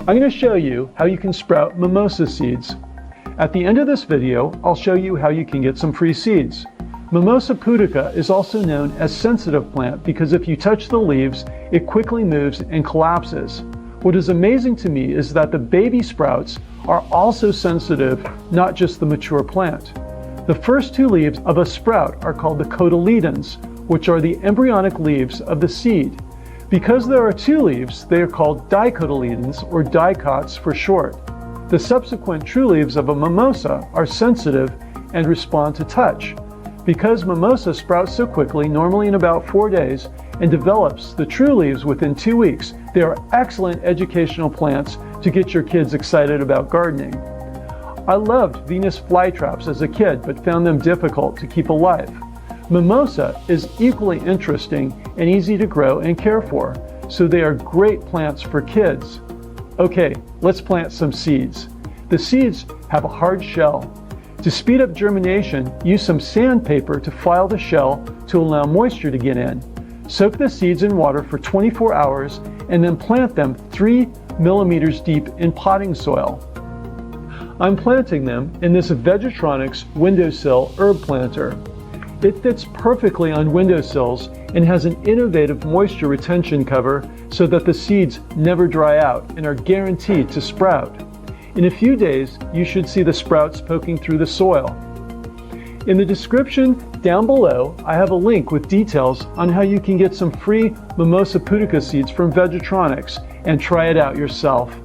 I'm going to show you how you can sprout mimosa seeds. At the end of this video, I'll show you how you can get some free seeds. Mimosa pudica is also known as sensitive plant because if you touch the leaves, it quickly moves and collapses. What is amazing to me is that the baby sprouts are also sensitive, not just the mature plant. The first two leaves of a sprout are called the cotyledons, which are the embryonic leaves of the seed. Because there are two leaves, they are called dicotyledons or dicots for short. The subsequent true leaves of a mimosa are sensitive and respond to touch. Because mimosa sprouts so quickly, normally in about 4 days, and develops the true leaves within 2 weeks, they are excellent educational plants to get your kids excited about gardening. I loved Venus flytraps as a kid, but found them difficult to keep alive. Mimosa is equally interesting and easy to grow and care for, so they are great plants for kids. Okay, let's plant some seeds. The seeds have a hard shell. To speed up germination, use some sandpaper to file the shell to allow moisture to get in. Soak the seeds in water for 24 hours and then plant them 3 millimeters deep in potting soil. I'm planting them in this Vegetronix windowsill herb planter. It fits perfectly on windowsills and has an innovative moisture retention cover so that the seeds never dry out and are guaranteed to sprout. In a few days, you should see the sprouts poking through the soil. In the description down below, I have a link with details on how you can get some free Mimosa pudica seeds from Vegetronix and try it out yourself.